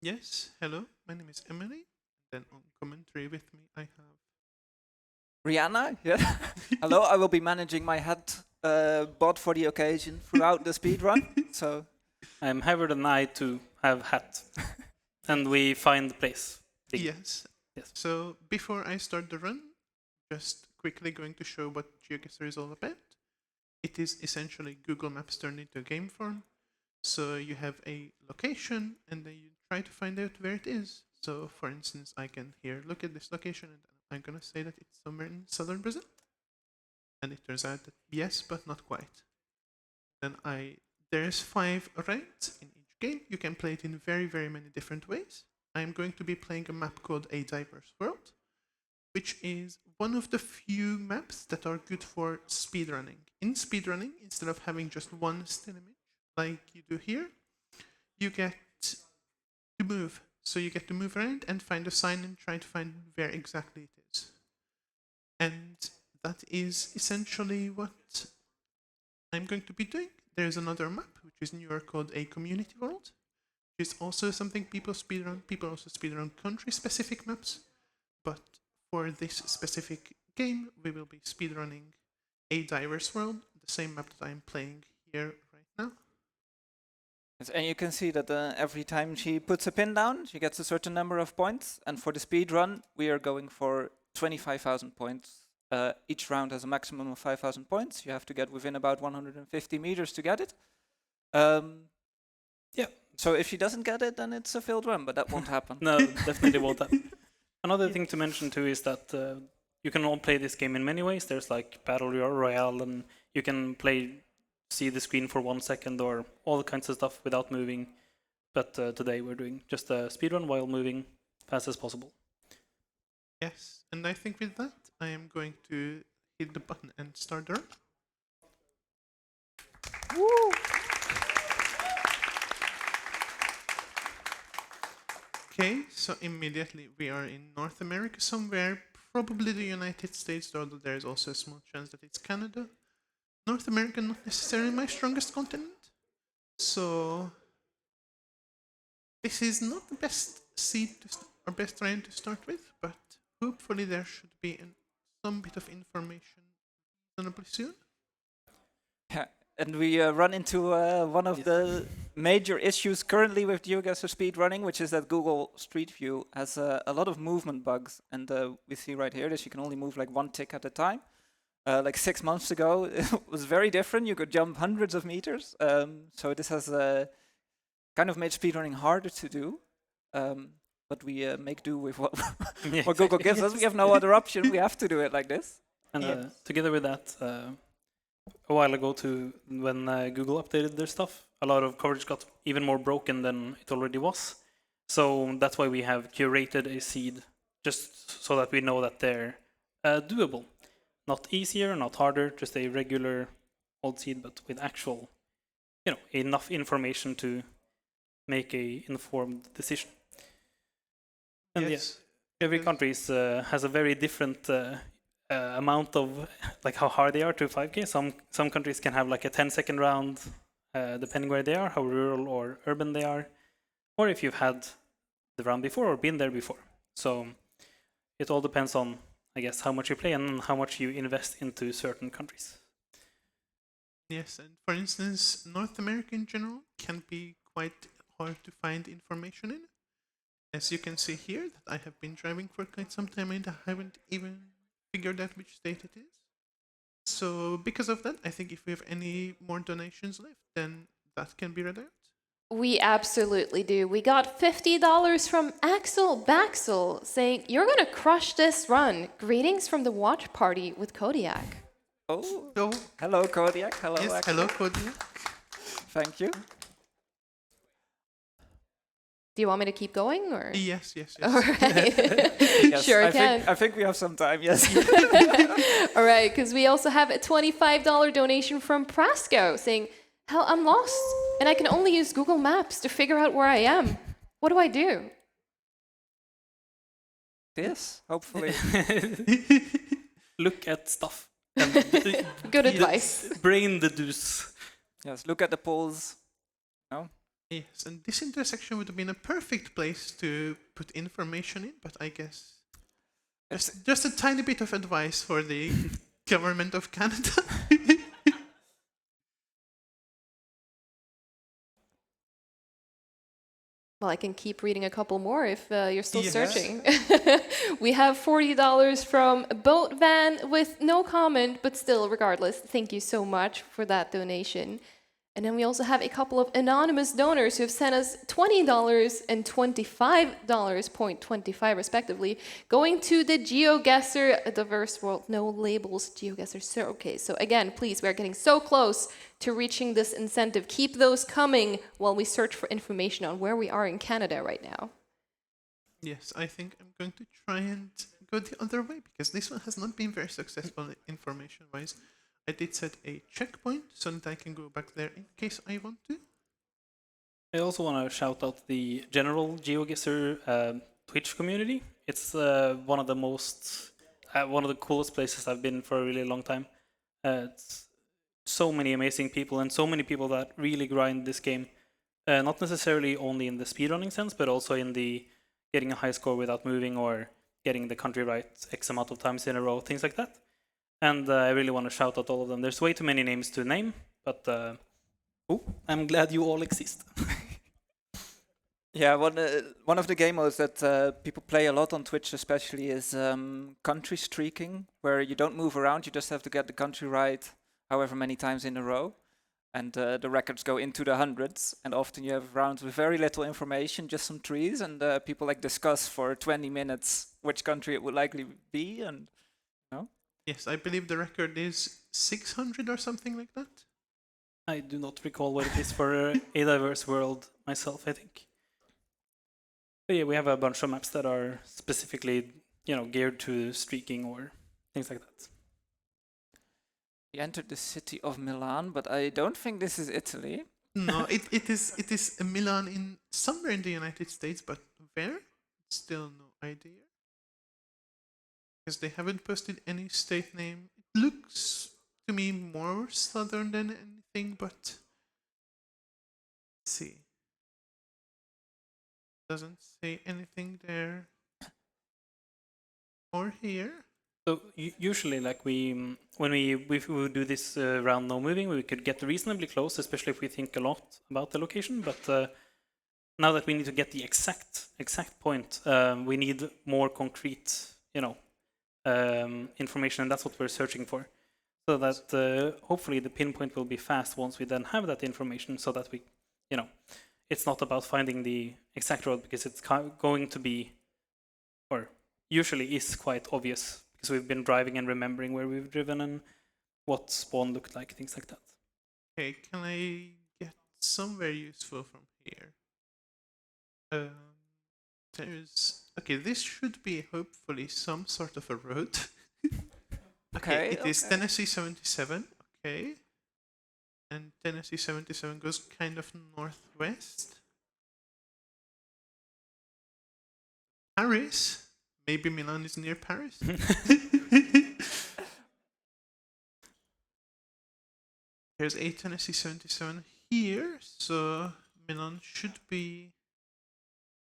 Yes, hello, my name is Emily. Then on commentary with me, I have. Rihanna, yeah. Hello, I will be managing my hat bought for the occasion throughout the speedrun. So I'm Howard and I to have hat. And we find the place. Yes. Yes. So before I start the run, just quickly going to show what GeoGuessr is all about. It is essentially Google Maps turned into a game form. So you have a location and then you try to find out where it is. So for instance, I can here look at this location and I'm gonna say that it's somewhere in southern Brazil. And it turns out that yes, but not quite. Then there's 5 rounds in each game. You can play it in very, very many different ways. I'm going to be playing a map called A Diverse World, which is one of the few maps that are good for speedrunning. In speedrunning, instead of having just one still image like you do here, you get to move. So you get to move around and find a sign and try to find where exactly it is. And that is essentially what I'm going to be doing. There's another map, which is newer, called A Community World, which is also something people speedrun. People also speedrun country-specific maps, but for this specific game, we will be speedrunning A Diverse World, the same map that I'm playing here right now. and you can see that every time she puts a pin down, she gets a certain number of points. And for the speedrun, we are going for 25,000 points. Each round has a maximum of 5,000 points. You have to get within about 150 meters to get it. Yeah. So if she doesn't get it, then it's a failed run, but that won't happen. No, definitely won't happen. Another thing to mention too is that you can all play this game in many ways. There's like Battle Royale, and you can see the screen for 1 second or all kinds of stuff without moving. But today we're doing just a speedrun while moving fast as possible. Yes, and I think with that, I am going to hit the button and start the run. Woo! Okay, so immediately we are in North America somewhere, probably the United States, although there is also a small chance that it's Canada. North America, not necessarily my strongest continent, so this is not the best seed or best round to start with, but hopefully there should be some bit of information reasonably soon. Yeah, and we run into one of the major issues currently with GeoGuessr speedrunning, which is that Google Street View has a lot of movement bugs. And we see right here that you can only move like 1 tick at a time. Like 6 months ago, it was very different. You could jump hundreds of meters. So this has kind of made speedrunning harder to do. But we make do with what, what Google gives us. We have no other option. We have to do it like this. And together with that, a while ago when Google updated their stuff, a lot of coverage got even more broken than it already was. So that's why we have curated a seed, just so that we know that they're doable. Not easier, not harder, just a regular old seed, but with actual, enough information to make a informed decision. And yes, every country has a very different amount of like how hard they are to 5K. Some countries can have like a 10-second round, depending where they are, how rural or urban they are, or if you've had the round before or been there before. So it all depends on, I guess, how much you play and how much you invest into certain countries. Yes, and for instance, North America in general can be quite hard to find information in. As you can see here, that I have been driving for quite some time and I haven't even figured out which state it is. So because of that, I think if we have any more donations left, then that can be read out. We absolutely do. We got $50 from Axel Baxel saying, "You're going to crush this run. Greetings from the watch party with Kodiak." Oh, So, hello Kodiak. Hello, yes, Axel. hello, Cody. Thank you. Do you want me to keep going, or? Yes. All right. Yes, Sure, I can. I think we have some time, yes. All right, because we also have a $25 donation from Prasco saying, "Hell, I'm lost, and I can only use Google Maps to figure out where I am. What do I do?" Yes, hopefully. Look at stuff. Good advice. Brain the deuce. Yes, look at the polls. No? Yes, and this intersection would have been a perfect place to put information in, but I guess just a tiny bit of advice for the government of Canada. Well, I can keep reading a couple more if you're still Yes. searching. We have $40 from Boat Van with no comment, but still, regardless, thank you so much for that donation. And then we also have a couple of anonymous donors who have sent us $20 and $25.25 respectively, going to the GeoGuessr Diverse World No Labels GeoGuessr Showcase. So again, please, we are getting so close to reaching this incentive. Keep those coming while we search for information on where we are in Canada right now. Yes, I think I'm going to try and go the other way because this one has not been very successful information-wise. I did set a checkpoint so that I can go back there in case I want to. I also want to shout out the general GeoGuessr Twitch community. It's one of the coolest places I've been for a really long time. It's so many amazing people and so many people that really grind this game. Not necessarily only in the speedrunning sense, but also in the getting a high score without moving or getting the country right X amount of times in a row, things like that. And I really want to shout out all of them. There's way too many names to name, but I'm glad you all exist. Yeah, one of the game modes that people play a lot on Twitch especially is country streaking, where you don't move around, you just have to get the country right however many times in a row. And the records go into the hundreds, and often you have rounds with very little information, just some trees, and people like discuss for 20 minutes which country it would likely be, and Yes, I believe the record is 600 or something like that. I do not recall what it is for a diverse world myself, I think. But yeah, we have a bunch of maps that are specifically, geared to streaking or things like that. we entered the city of Milan, but I don't think this is Italy. No, it is Milan in somewhere in the United States, but where? Still no idea. Because they haven't posted any state name. It looks to me more southern than anything, but let's see. Doesn't say anything there or here. So usually, like when we would do this round no moving, we could get reasonably close, especially if we think a lot about the location. But now that we need to get the exact point, we need more concrete, information, and that's what we're searching for. So that hopefully the pinpoint will be fast once we then have that information, so that we, it's not about finding the exact road, because it's going to be, or usually is quite obvious, because we've been driving and remembering where we've driven and what spawn looked like, things like that. Okay, can I get somewhere useful from here? Okay, this should be hopefully some sort of a road. Okay, it is Tennessee 77, okay. And Tennessee 77 goes kind of northwest. Paris? Maybe Milan is near Paris? There's a Tennessee 77 here, so Milan should be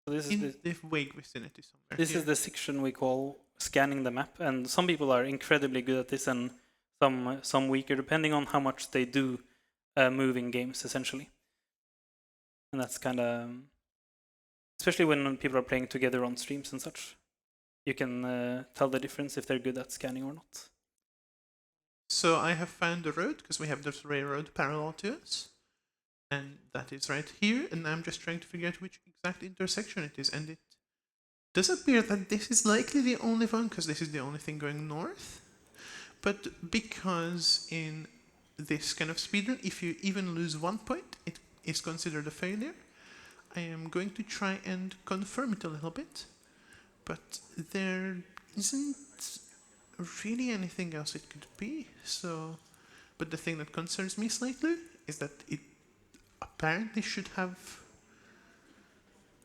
So this in is the vague vicinity somewhere. this here. is the section we call scanning the map, and some people are incredibly good at this, and some weaker, depending on how much they do moving games, essentially. And that's kind of, especially when people are playing together on streams and such, you can tell the difference if they're good at scanning or not. So I have found the road, because we have this railroad parallel to us. And that is right here, and I'm just trying to figure out which exact intersection it is. And it does appear that this is likely the only one, because this is the only thing going north. But because in this kind of speedrun, if you even lose 1 point, it is considered a failure. I am going to try and confirm it a little bit, but there isn't really anything else it could be. So, but the thing that concerns me slightly is that it apparently should have.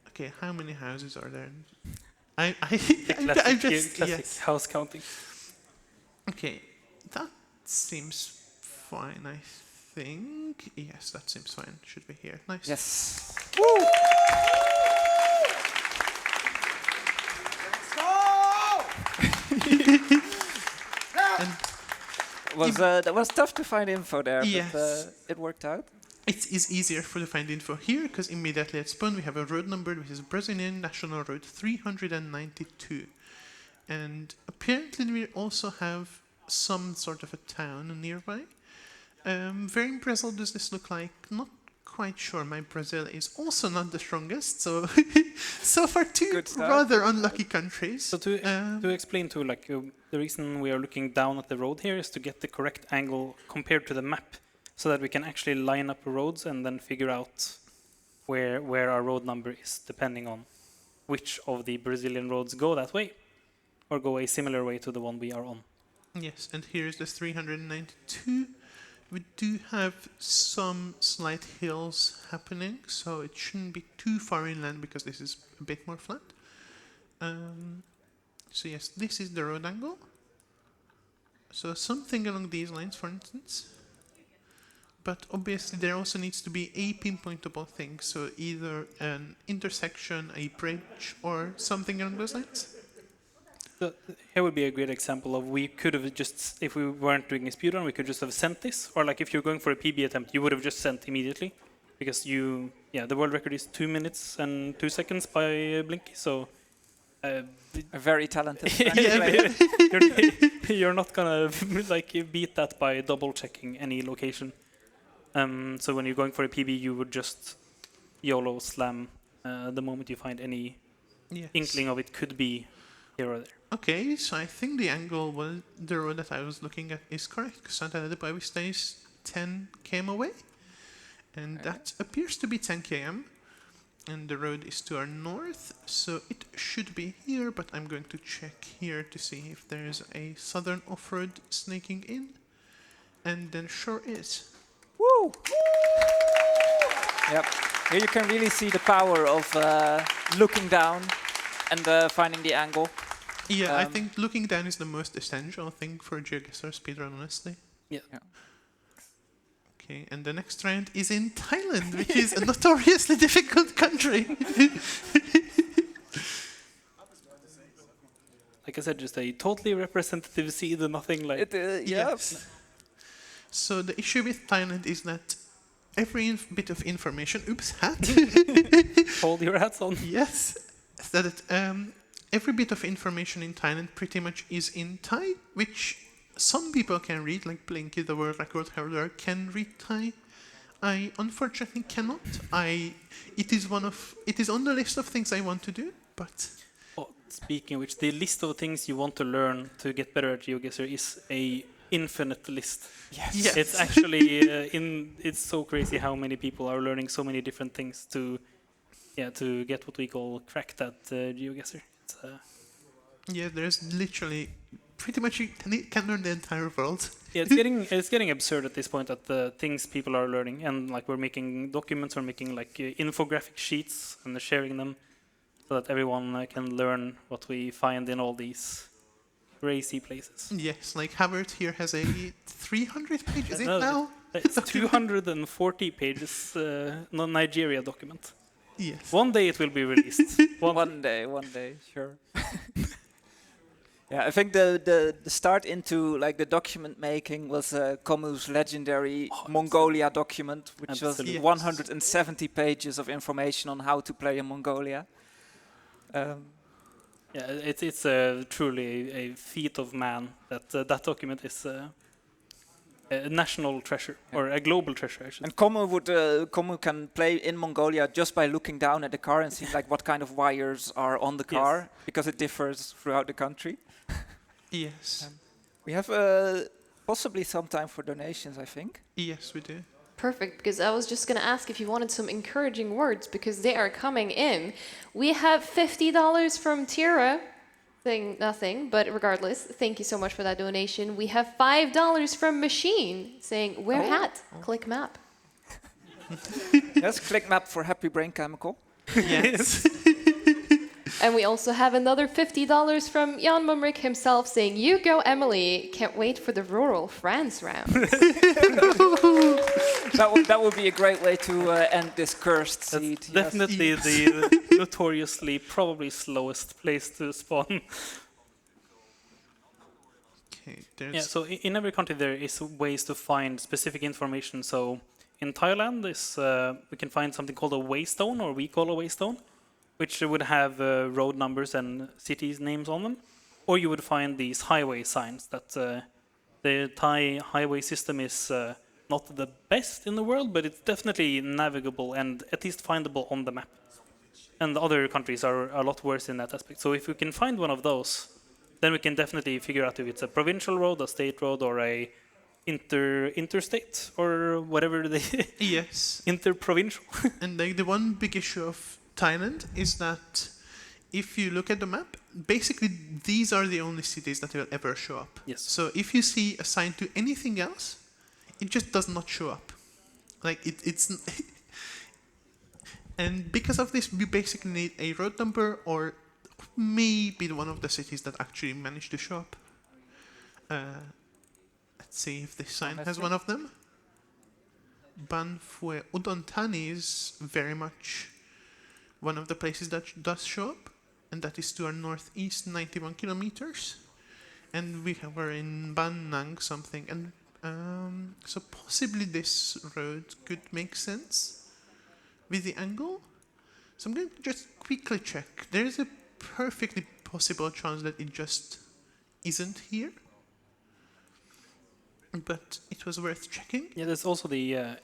Okay, how many houses are there? I'm just Classic yes. house counting. Okay, that seems fine. I think yes, that seems fine. Should be here. Nice. Yes. That was tough to find info there, Yes. but it worked out. It is easier to find info here because immediately at spawn we have a road number which is Brazilian National Road 392. And apparently we also have some sort of a town nearby. Where in Brazil does this look like? Not quite sure. My Brazil is also not the strongest, so so far two Good start. rather unlucky countries. So to explain to the reason we are looking down at the road here is to get the correct angle compared to the map, so that we can actually line up roads and then figure out where our road number is, depending on which of the Brazilian roads go that way, or go a similar way to the one we are on. Yes, and here is the 392. We do have some slight hills happening, so it shouldn't be too far inland because this is a bit more flat. So yes, this is the road angle. So something along these lines, for instance. But obviously there also needs to be a pinpointable thing, so either an intersection, a bridge, or something along those lines. So here would be a great example of we could have just, if we weren't doing a speedrun, we could just have sent this, or like if you're going for a PB attempt, you would have just sent immediately, because the world record is 2 minutes and 2 seconds by Blinky, so A very talented yeah, you're not gonna beat that by double checking any location. So when you're going for a PB, you would just YOLO slam the moment you find any inkling of it could be here or there. Okay, so I think the angle was the road that I was looking at is correct, because Santa de Vista is 10 km away, and that appears to be 10 km, and the road is to our north, so it should be here, but I'm going to check here to see if there's a southern off-road snaking in, and then sure is. Woo! Yep. Here you can really see the power of looking down and finding the angle. Yeah, I think looking down is the most essential thing for a GeoGuessr speedrun, honestly. Yeah. Okay, and the next round is in Thailand, which is a notoriously difficult country. Like I said, just a totally representative seed, nothing like... Yes. So the issue with Thailand is that every bit of information... Oops, hat. Hold your hats on. Yes. So that every bit of information in Thailand pretty much is in Thai, which some people can read, like Blinky, the world record holder, can read Thai. I unfortunately cannot. It is on the list of things I want to do, but... Oh, speaking of which, the list of things you want to learn to get better at GeoGuessr is a infinite list. Yes. It's actually it's so crazy how many people are learning so many different things to get what we call cracked at GeoGuessr. Yeah, there's literally pretty much you can learn the entire world. Yeah, it's getting absurd at this point at the things people are learning, and like we're making documents, we're making like infographic sheets and sharing them so that everyone can learn what we find in all these crazy places. Yes, like Havert here has a 300 pages. Is it No, now? It's 240 pages Nigeria document. Yes. One day it will be released. One day, sure. Yeah, I think the start into like the document making was Komu's legendary Mongolia document, which Absolutely. was 170 pages of information on how to play in Mongolia. Yeah, it's truly a feat of man that that document is a national treasure, or a global treasure, I should say. And Komu can play in Mongolia just by looking down at the car and seeing like what kind of wires are on the car, because it differs throughout the country. Yes. We have possibly some time for donations, I think. Yes, we do. Perfect, because I was just going to ask if you wanted some encouraging words, because they are coming in. We have $50 from Tira, saying nothing, but regardless, thank you so much for that donation. We have $5 from Machine, saying, wear hat, click map. Yes, click map for Happy Brain Chemical. Yes. And we also have another $50 from Jan Mumrik himself, saying, you go, Emily. Can't wait for the rural France round. that would be a great way to end this cursed seed. That's yes. definitely the notoriously probably slowest place to spawn. Okay, Yeah, there's so in every country there is ways to find specific information. So in Thailand, we can find something called a waystone, or we call a waystone, which would have road numbers and cities names on them. Or you would find these highway signs that the Thai highway system is not the best in the world, but it's definitely navigable and at least findable on the map. And other countries are a lot worse in that aspect. So if we can find one of those, then we can definitely figure out if it's a provincial road, a state road, or a interstate, or whatever they yes. interprovincial. And like the one big issue of Thailand is that if you look at the map, basically these are the only cities that will ever show up. Yes. So if you see a sign to anything else, it just does not show up. Like it's and because of this, we basically need a road number or maybe one of the cities that actually managed to show up. Let's see if this sign has one of them. Banfue Udon Thani is very much one of the places that does show up, and that is to our northeast 91 kilometers. And we were in Ban Nang something, and so possibly this road could make sense with the angle. So I'm going to just quickly check. There is a perfectly possible chance that it just isn't here, but it was worth checking. Yeah, there's also the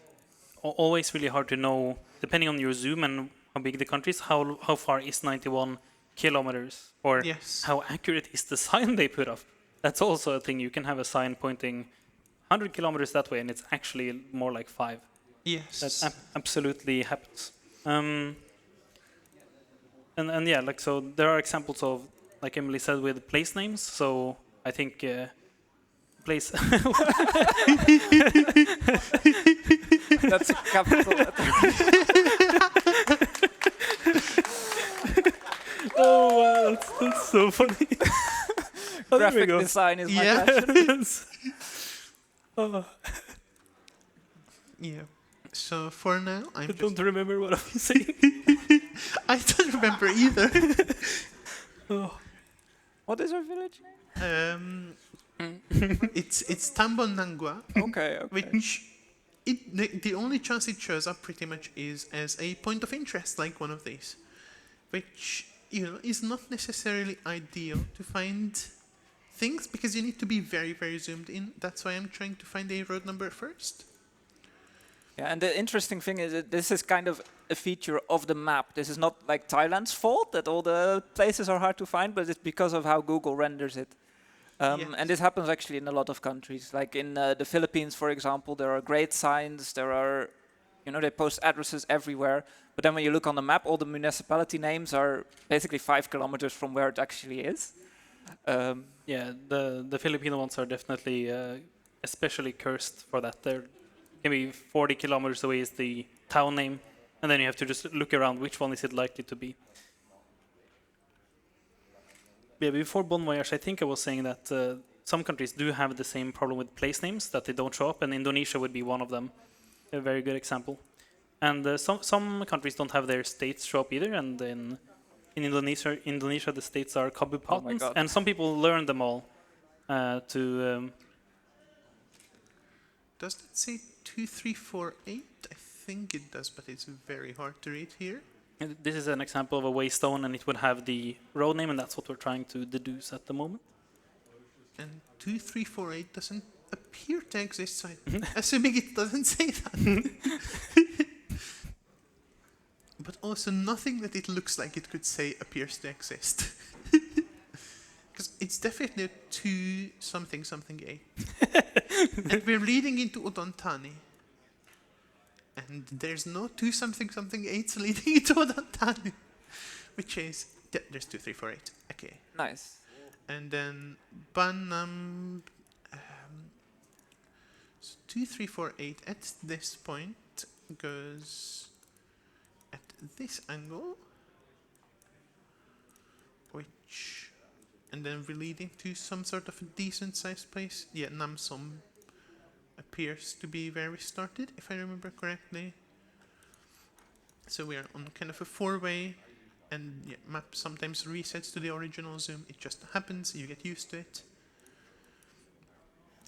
always really hard to know, depending on your zoom and how big the country is, how far is 91 kilometers, or Yes. how accurate is the sign they put up. That's also a thing. You can have a sign pointing 100 kilometers that way, and it's actually more like 5. Yes. That absolutely happens. And yeah, like, so there are examples of, like Emily said, with place names. So I think place. That's a capital letter. Oh wow, that's so funny. Oh, there we Graphic go. design is my Yeah. passion. Yes. Oh, Yeah. So for now, I I'm just. don't remember what I was saying. I don't remember either. Oh. What is our village name? It's Tambonangua, Okay, okay. which the only chance it shows up pretty much is as a point of interest, like one of these, which is not necessarily ideal to find things because you need to be very, very zoomed in. That's why I'm trying to find a road number first. Yeah, and the interesting thing is that this is kind of a feature of the map. This is not like Thailand's fault that all the places are hard to find, but it's because of how Google renders it. Yes. And this happens actually in a lot of countries. Like in the Philippines, for example, there are great signs. There are, they post addresses everywhere. But then when you look on the map, all the municipality names are basically 5 kilometers from where it actually is. Yeah, the Filipino ones are definitely especially cursed for that. They're maybe 40 kilometers away is the town name, and then you have to just look around which one is it likely to be. Yeah, before Bon Voyage, I think I was saying that some countries do have the same problem with place names, that they don't show up, and Indonesia would be one of them. A very good example. And some countries don't have their states show up either, and in Indonesia the states are kabupatens, God. and some people learn them all to... Does that say 2348? I think it does, but it's very hard to read here. And this is an example of a waystone, and it would have the road name, and that's what we're trying to deduce at the moment. And 2348 doesn't appear to exist, so I'm assuming it doesn't say that. But also nothing that it looks like it could say appears to exist. Because it's definitely a 2 something something 8. And we're leading into Udon Thani. And there's no 2 something something 8s leading into Udon Thani. Which is, there's 2348. Okay. Nice. And then Banam. So 2348 at this point goes at this angle, which, and then we're leading to some sort of a decent sized place. Yeah, Namsom appears to be where we started, if I remember correctly. So we are on kind of a 4-way, and yeah, map sometimes resets to the original zoom. It just happens, you get used to it.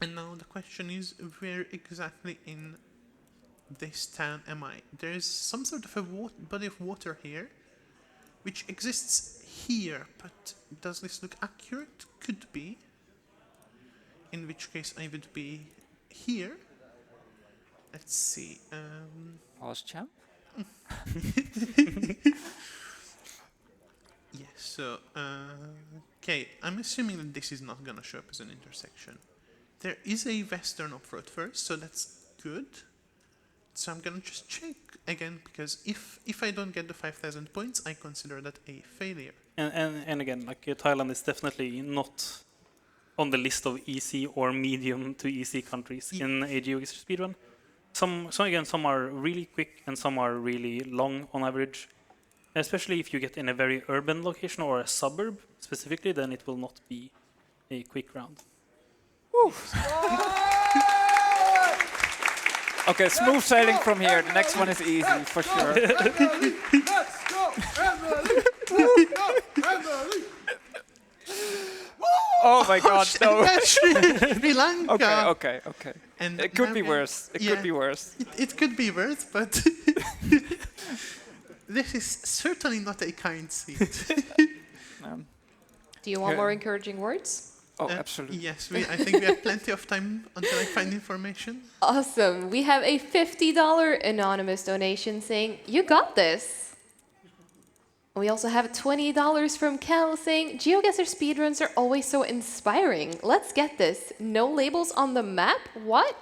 And now the question is, where exactly in this town am I? There's some sort of a body of water here, which exists here, but does this look accurate? Could be. In which case I would be here. Let's see. Pause, champ. Yes, so, okay, I'm assuming that this is not gonna show up as an intersection. There is a western off-road first, so that's good. So I'm gonna just check again, because if I don't get the 5,000 points, I consider that a failure. And again, like Thailand is definitely not on the list of easy or medium to easy countries in a GeoGuessr speedrun. Some are really quick and some are really long on average. Especially if you get in a very urban location or a suburb specifically, then it will not be a quick round. Okay, smooth sailing from here. The next one is easy for sure. Let's go, Emily! Oh my God, no. Sri Lanka! Okay. And It could now be we- worse. It could be worse. It could be worse, but this is certainly not a kind seat. Do you want more encouraging words? Oh, absolutely. Yes, I think we have plenty of time until I find information. Awesome. We have a $50 anonymous donation saying, "You got this." We also have $20 from Kel saying, "GeoGuessr speedruns are always so inspiring. Let's get this. No labels on the map? What?"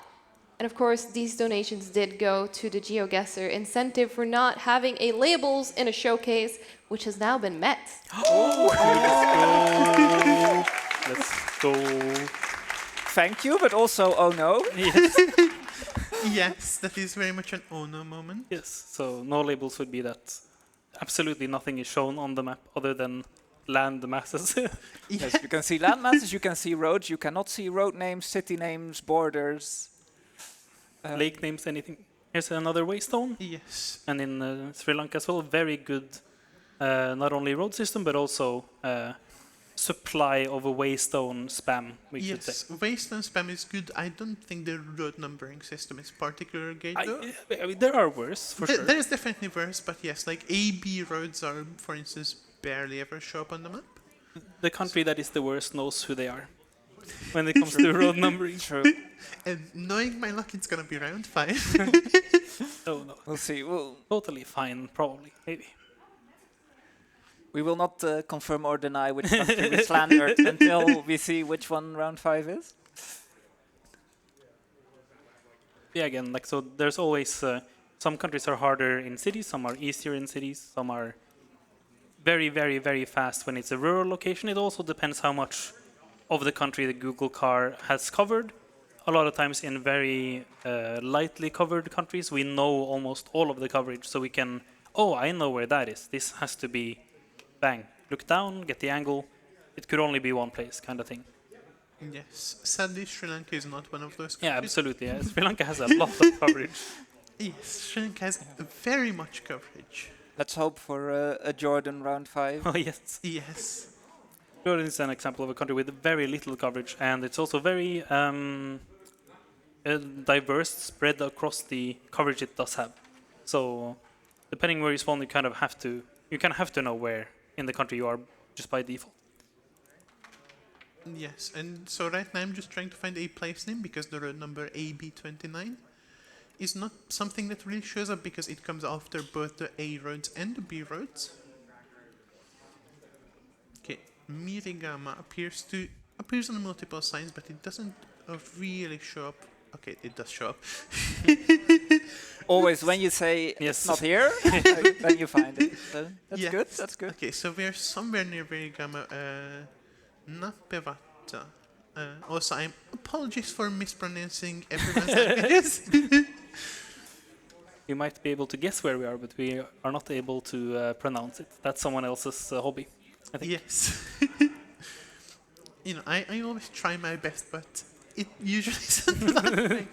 And of course, these donations did go to the GeoGuessr incentive for not having a labels in a showcase, which has now been met. Let's go. Thank you, but also, oh no. Yes. Yes, that is very much an Ono moment. Yes. So no labels would be that. Absolutely nothing is shown on the map other than land masses. Yes, you can see land masses, you can see roads, you cannot see road names, city names, borders. Lake names, anything. Here's another waystone. Yes. And in Sri Lanka as well, very good, not only road system, but also supply of a waystone spam, we should say. Yes, wasteland spam is good. I don't think the road numbering system is particularly great though. I mean, there are worse, for sure. There is definitely worse, but yes, like AB roads are, for instance, barely ever show up on the map. The country that is the worst knows who they are when it comes to road numbering. True. And knowing my luck, it's gonna be round 5. Oh, no. We'll see. Totally fine, probably, maybe. We will not confirm or deny which country we slandered until we see which one round 5 is. Yeah, again, like, so there's always, some countries are harder in cities, some are easier in cities, some are very, very, very fast when it's a rural location. It also depends how much of the country the Google car has covered. A lot of times in very lightly covered countries, we know almost all of the coverage, so we can, oh, I know where that is. This has to be, bang, look down, get the angle. It could only be one place, kind of thing. Yes, sadly, Sri Lanka is not one of those Yeah, countries. absolutely. Yeah. Sri Lanka has a lot of coverage. Yes, Sri Lanka has very much coverage. Let's hope for a Jordan round 5. Oh, yes. Yes. Jordan is an example of a country with very little coverage, and it's also very diverse, spread across the coverage it does have. So, depending where you spawn, you kind of have to know where in the country you are just by default. Yes, and so right now I'm just trying to find a place name because the road number AB29 is not something that really shows up because it comes after both the A roads and the B roads. Okay, Mirigama appears on multiple signs, but it doesn't really show up. Okay, it does show up. Always when you say Yes. it's not here, then you find it. So that's Yeah. good, that's good. Okay, so we're somewhere near Mirigama, Napevata. Also, apologies for mispronouncing everyone's languages. We might be able to guess where we are, but we are not able to pronounce it. That's someone else's hobby, I think. Yes. I always try my best, but it usually isn't that way.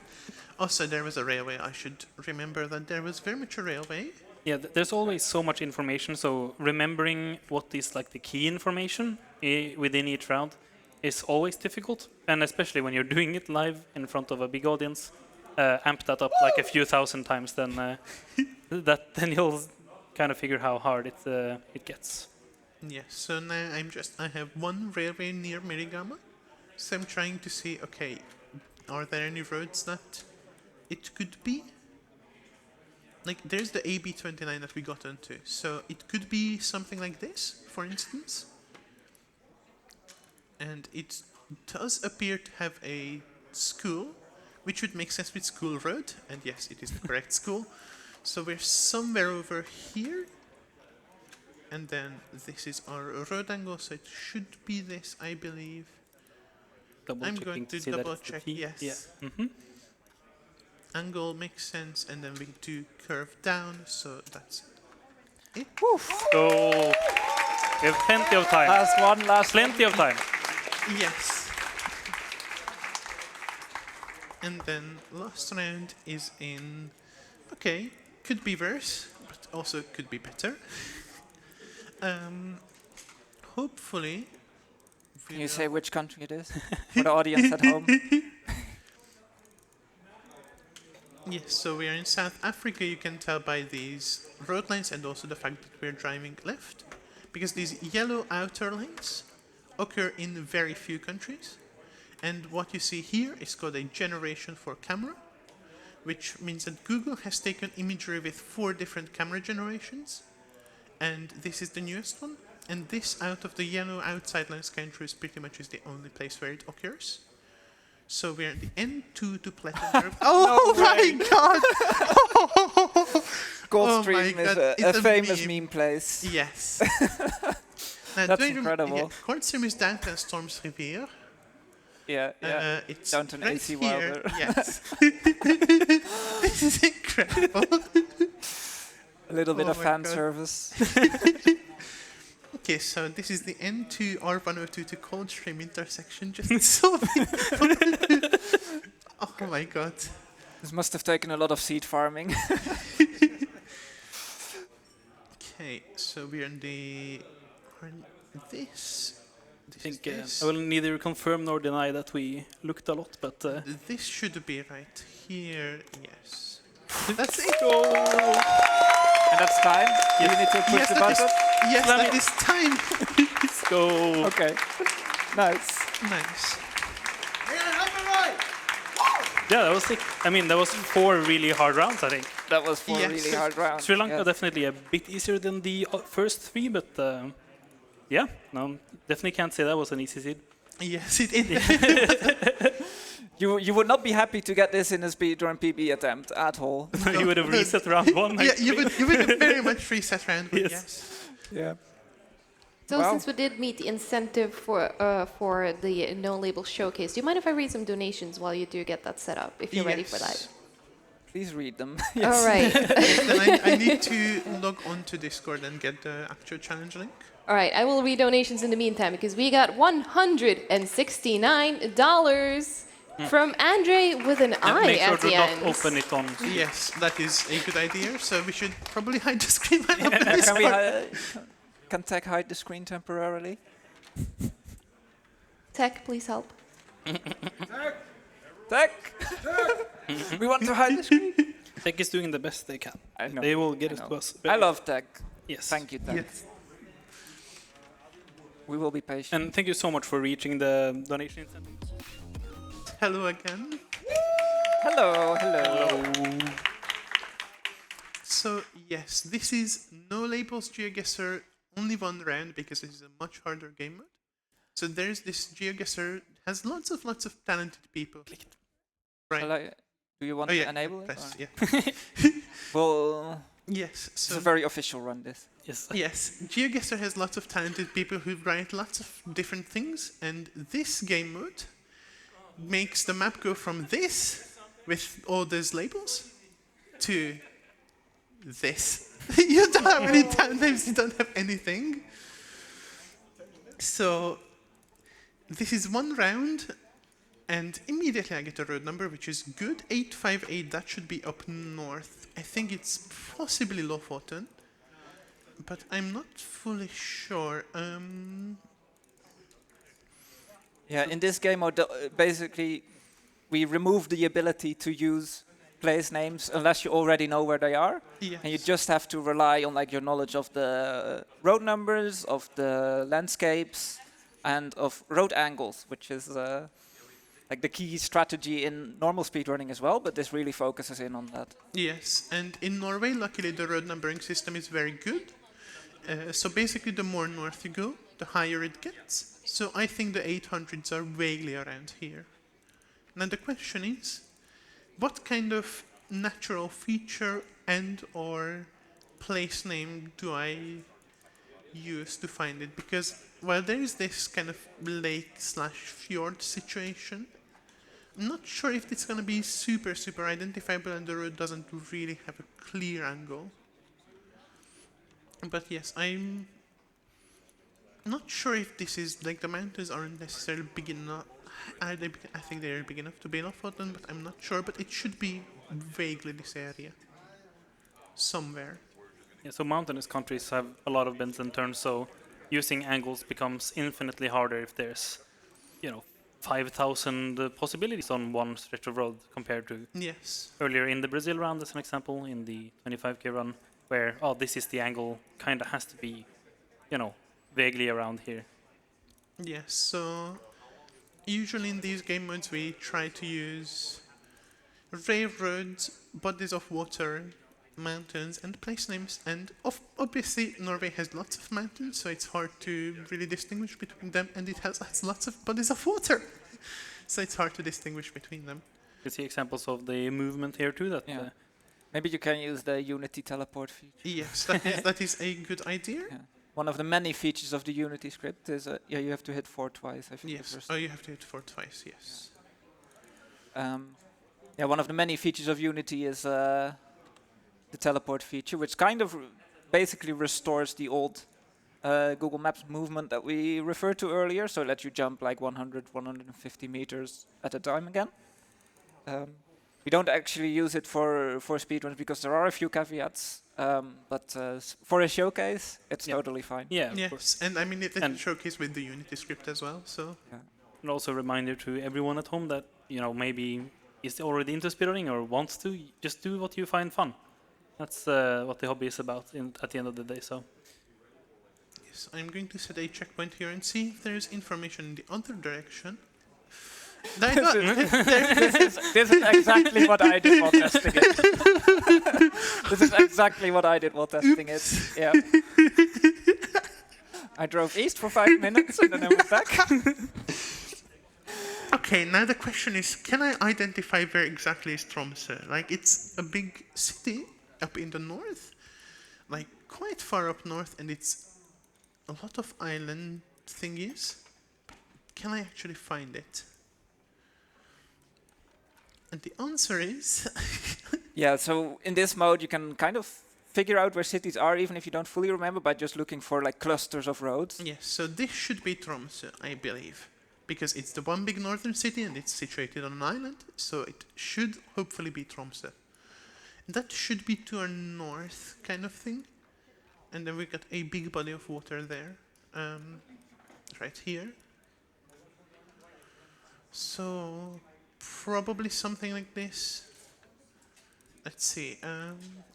Also, there was a railway. I should remember that there was very much a railway. Yeah, there's always so much information, so remembering what is like the key information within each round is always difficult, and especially when you're doing it live in front of a big audience. Amp that up like a few thousand times, then then you'll kind of figure how hard it gets. Yes, so now I have one railway near Mirigama, so I'm trying to see, okay, are there any roads that it could be? Like, there's the AB29 that we got onto, so it could be something like this, for instance. And it does appear to have a school, which would make sense with School Road, and yes, it is the correct school. So we're somewhere over here. And then this is our road angle, so it should be this, I believe. I'm going to see that double it's the check, key. yes. Yeah. Mm-hmm. Angle makes sense, and then we do curve down, so that's it. So we have plenty of time. Last Plenty of time. Yes. And then last round is in, okay, could be worse, but also could be better. Hopefully. Can you say which country it is for the audience at home? Yes, so we are in South Africa. You can tell by these road lines and also the fact that we're driving left, because these yellow outer lines occur in very few countries. And what you see here is called a generation for camera, which means that Google has taken imagery with 4 different camera generations, and this is the newest one. And this out of the yellow outside lines countries pretty much is the only place where it occurs. So we're at the N2 to platinum. Oh my god! Gulfstream my is God, a it's a famous meme. meme place. Yes. Now, That's do I incredible. Gulfstream is downtown Storms Rivier. Yeah, yeah. It's Downtown right AC here. Wilder. Yes. This is incredible. A little bit Oh of my fan God. service. Okay, so this is the N2 R102 to Coldstream intersection. Just so oh my god. This must have taken a lot of seed farming. Okay, so we're in the this. I think This. I will neither confirm nor deny that we looked a lot, but This should be right here. Yes. That's it. And that's time. Do you need to push Yes, the that is, button? yes, Slam that it. is time. let's go. Okay. Nice. Nice. Yeah, that was sick. I mean, that was 4 really hard rounds, I think. That was 4 Yes. really hard rounds. Sri Lanka Yes. definitely a bit easier than the first 3, but yeah, no, definitely can't say that was an easy seed. Yes, it is. You would not be happy to get this in a speedrun PB attempt at all. You would have reset round 1. Yeah, you would very much reset round, but Yes. yes. Yeah. So Wow. since we did meet the incentive for the no label showcase, do you mind if I read some donations while you do get that set up, if you're ready for that? Yes. Please read them. All right. Then I need to log on to Discord and get the actual challenge link. All right, I will read donations in the meantime because we got $169 from Andre with an And I make sure at to the not end. open it on. Yes, that is a good idea. So we should probably hide the screen while open Can Discord. we can tech hide the screen temporarily? Tech, please help. Tech! We want to hide the screen. Tech is doing the best they can. I know. They will get I it know. to us. I love tech. Yes. Thank you, tech. Yes. We will be patient. And thank you so much for reaching the donation incentive. Hello again. Hello, hello. So yes, this is no labels GeoGuessr, only one round because this is a much harder game mode. So there's this GeoGuessr has lots of talented people. Right. Shall I- do you want Oh to yeah. enable it? Press, or- yeah. Well, Yes. it's So a very official run, this. Yes. yes, GeoGuessr has lots of talented people who write lots of different things, and this game mode makes the map go from this, with all those labels, to this. You don't have any town names, you don't have anything. So, this is one round, And immediately I get a road number, which is good. 858, that should be up north. I think it's possibly Lofoten, but I'm not fully sure. Yeah, in this game mode, basically, we remove the ability to use place names unless you already know where they are. Yes. And you just have to rely on like your knowledge of the road numbers, of the landscapes, and of road angles, which is like the key strategy in normal speedrunning as well, but this really focuses in on that. Yes, and in Norway, luckily, the road numbering system is very good. So basically, the more north you go, the higher it gets. So I think the 800s are vaguely around here. Now the question is, what kind of natural feature and or place name do I use to find it? Because while there is this kind of lake/fjord situation, I'm not sure if it's going to be super identifiable and the road doesn't really have a clear angle. But yes, I'm not sure if this is, like, the mountains aren't necessarily big enough. I think they're big enough to be Lofoten, but I'm not sure. But it should be vaguely this area. Somewhere. Yeah, so mountainous countries have a lot of bends and turns, so using angles becomes infinitely harder if there's, 5,000 possibilities on one stretch of road compared to Yes. earlier in the Brazil round, as an example, in the 25k run, where, this is the angle, kind of has to be, vaguely around here. Yes, so usually in these game modes we try to use railroads, bodies of water, mountains, and place names. And obviously Norway has lots of mountains, so it's hard to really distinguish between them, and it has lots of bodies of water, so it's hard to distinguish between them. You see examples of the movement here too. That Yeah. Maybe you can use the Unity teleport feature. Yes, that is a good idea. Yeah. One of the many features of the Unity script is, you have to hit 4 twice. I think. Yes. Oh, you have to hit 4 twice. Yes. One of the many features of Unity is the teleport feature, which kind of basically restores the old Google Maps movement that we referred to earlier, so it lets you jump like 100, 150 meters at a time again. We don't actually use it for speedruns because there are a few caveats, but for a showcase, it's totally fine. Yeah, of course. Yes, and I mean it showcase with the Unity script as well. So. Yeah. And also a reminder to everyone at home that maybe is already into speedrunning or wants to, just do what you find fun. That's what the hobby is about at the end of the day. So. Yes, I'm going to set a checkpoint here and see if there is information in the other direction. This is exactly what I did while testing it. This is exactly what I did while testing it. Yeah. I drove east for 5 minutes and then I went back. Okay, now the question is, can I identify where exactly is Tromsø? Like, it's a big city up in the north, like quite far up north, and it's a lot of island thingies. Can I actually find it? And the answer is... Yeah, so in this mode you can kind of figure out where cities are even if you don't fully remember by just looking for like clusters of roads. Yes, so this should be Tromsø, I believe. Because it's the one big northern city and it's situated on an island, so it should hopefully be Tromsø. And that should be to our north, kind of thing. And then we got a big body of water there, right here. So probably something like this. Let's see,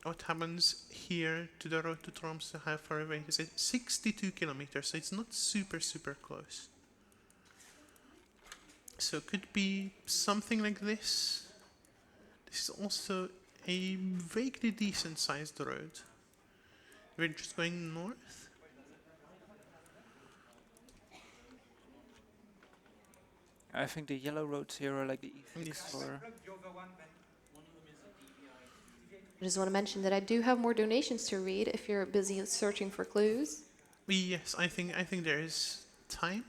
what happens here to the road to Tromsø? How far away is it? 62 kilometers, so it's not super close. So it could be something like this. This is also a vaguely decent sized road. We're just going north. I think the yellow roads here are like the E6 Yes. or... I just want to mention that I do have more donations to read if you're busy searching for clues. Yes, I think there is time.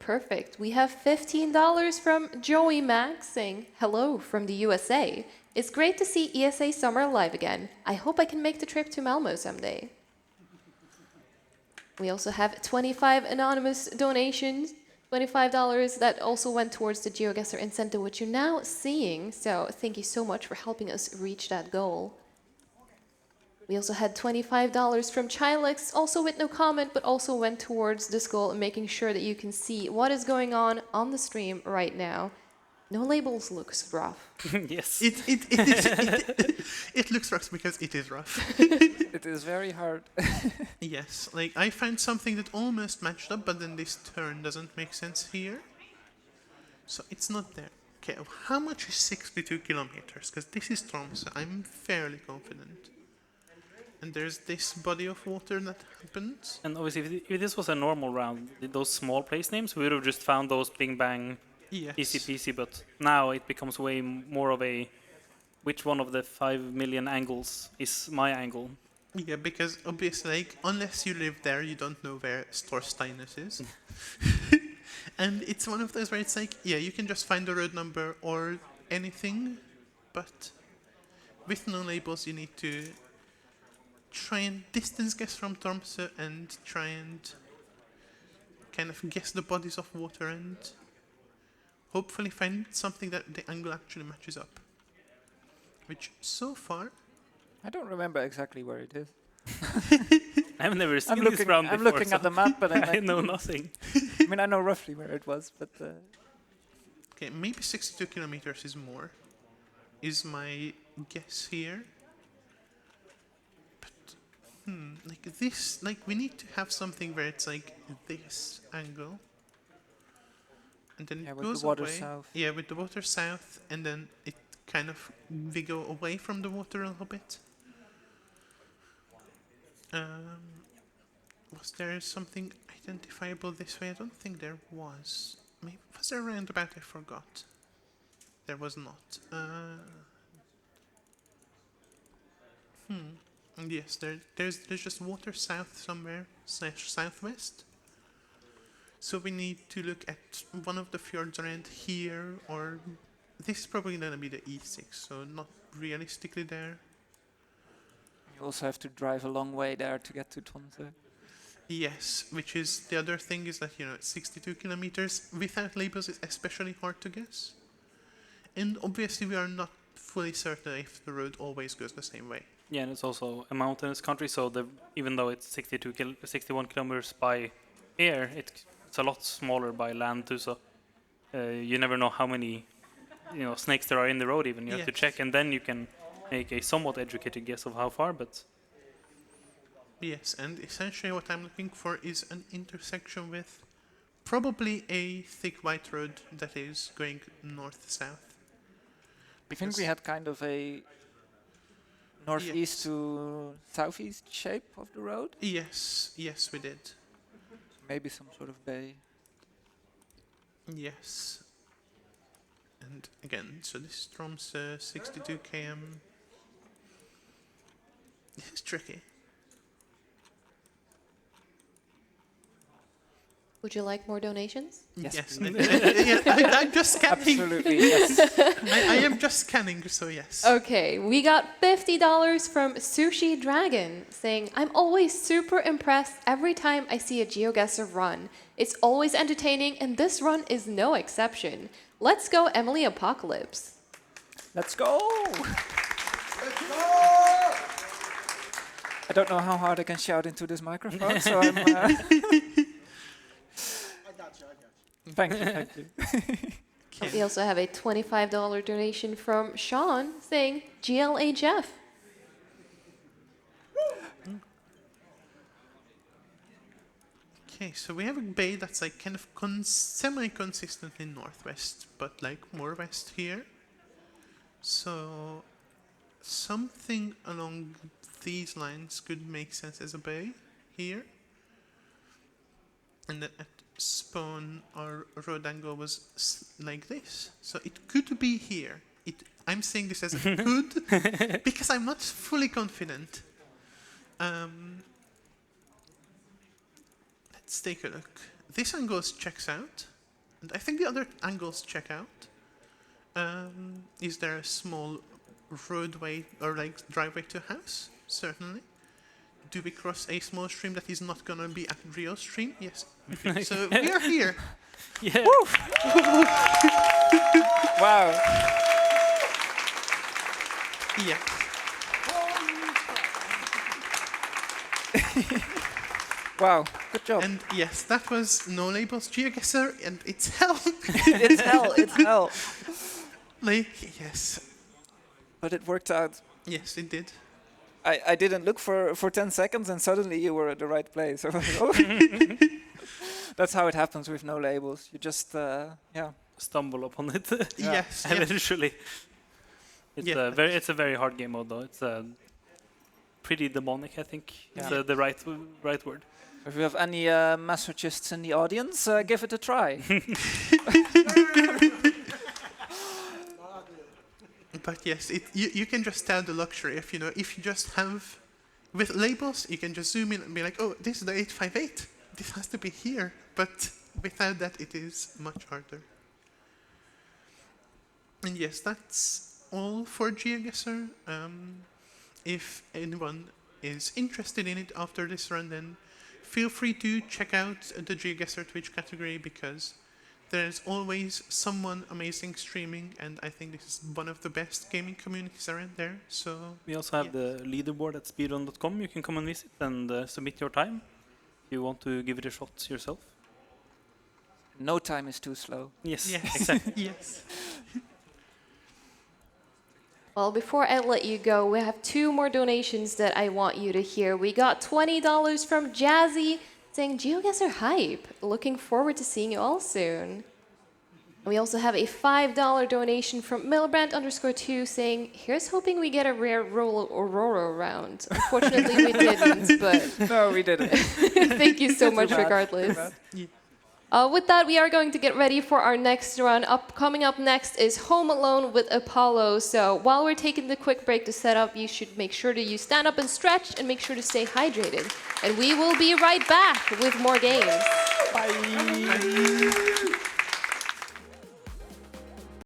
Perfect. We have $15 from Joey Max saying, hello from the USA. It's great to see ESA Summer live again. I hope I can make the trip to Malmo someday. We also have 25 anonymous donations $25 that also went towards the GeoGuessr incentive, which you're now seeing. So thank you so much for helping us reach that goal. We also had $25 from Chilex, also with no comment, but also went towards this goal and making sure that you can see what is going on the stream right now. No labels looks rough. Yes. It looks rough because it is rough. It is very hard. Yes, like I found something that almost matched up, but then this turn doesn't make sense here. So it's not there. Okay, how much is 62 kilometers? Because this is Tromsø. I'm fairly confident. And there's this body of water that happens. And obviously, if this was a normal round, those small place names, we would have just found those bing bang, Yes. easy peasy. But now it becomes way more of a, which one of the 5 million angles is my angle? Yeah, because obviously, like, unless you live there, you don't know where Storsteinus is. And it's one of those where it's like, yeah, you can just find the road number or anything, but with no labels, you need to try and distance guess from Tromsø and try and kind of guess the bodies of water and hopefully find something that the angle actually matches up. Which, so far, I don't remember exactly where it is. I've never seen I'm this looking, round I'm before, looking so at the map, but I know nothing. I mean, I know roughly where it was, but okay, maybe 62 kilometers is more, is my guess here. Like this, like we need to have something where it's like this angle. And then Yeah, it with the goes water away. south. Yeah, with the water south, and then it kind of, we go away from the water a little bit. Was there something identifiable this way? I don't think there was. Maybe was there a roundabout I forgot? There was not. Yes, there's just water south somewhere / southwest. So we need to look at one of the fjords around here, or this is probably gonna be the E6, so not realistically there. you also have to drive a long way there to get to Tromsø. Yes, which is the other thing is that 62 kilometers without labels is especially hard to guess, and obviously we are not fully certain if the road always goes the same way. Yeah, and it's also a mountainous country, so even though it's 61 kilometers by air, it's a lot smaller by land too. So you never know how many snakes there are in the road. Even you have to Yes. check, and then you can make a somewhat educated guess of how far. But Yes, and essentially what I'm looking for is an intersection with probably a thick white road that is going north-south. I think we had kind of a northeast to southeast shape of the road. Yes, we did. Maybe some sort of bay. Yes. And again, so this is Tromsø, 62 km. This is tricky. Would you like more donations? Yes. I'm just scanning. Absolutely, yes. I am just scanning, so yes. Okay, we got $50 from Sushi Dragon saying, I'm always super impressed every time I see a GeoGuessr run. It's always entertaining, and this run is no exception. Let's go, emilyapocalypse. Let's go! I don't know how hard I can shout into this microphone, so I'm... Thank you. We also have a $25 donation from Sean saying, GLA Jeff. Okay, so we have a bay that's like kind of semi-consistently northwest, but like more west here. So something along these lines could make sense as a bay here. And then at spawn, our road angle was like this. So it could be here. I'm saying this as a could because I'm not fully confident. Let's take a look. This angle checks out, and I think the other angles check out. Is there a small roadway or like driveway to a house? Certainly. do we cross a small stream that is not gonna be a real stream? Yes. Okay. So we are here. Yeah. Wow. Yeah. Wow. Good job. And yes, that was No Labels GeoGuessr, and it's hell. It's hell. It's hell. Like, yes. But it worked out. Yes, it did. I didn't look for 10 seconds and suddenly you were at the right place. That's how it happens with no labels. You just, yeah. Stumble upon it. Yes. Eventually. It's Yeah. it's a very hard game mode though. It's pretty demonic, I think. It's Yeah. the right word. If you have any masochists in the audience, give it a try. But yes, you can just have the luxury if you just have, with labels, you can just zoom in and be like, oh, this is the 858. This has to be here. But without that, it is much harder. And yes, that's all for GeoGuessr. If anyone is interested in it after this run, then feel free to check out the GeoGuessr Twitch category, because there's always someone amazing streaming, and I think this is one of the best gaming communities around there. So We also have the leaderboard at speedrun.com. You can come and visit and submit your time if you want to give it a shot yourself. No time is too slow. Yes, yes, exactly. yes. Well, before I let you go, we have 2 more donations that I want you to hear. We got $20 from Jazzy saying, GeoGuessr hype. Looking forward to seeing you all soon. We also have a $5 donation from Milbrand_2 saying, here's hoping we get a rare roll Aurora round. Unfortunately, we didn't, but No, we didn't. thank you so Too much bad, regardless. too bad. With that, we are going to get ready for our next run. Coming up next is Home Alone with Apollo. So while we're taking the quick break to set up, you should make sure that you stand up and stretch and make sure to stay hydrated. And we will be right back with more games. Bye.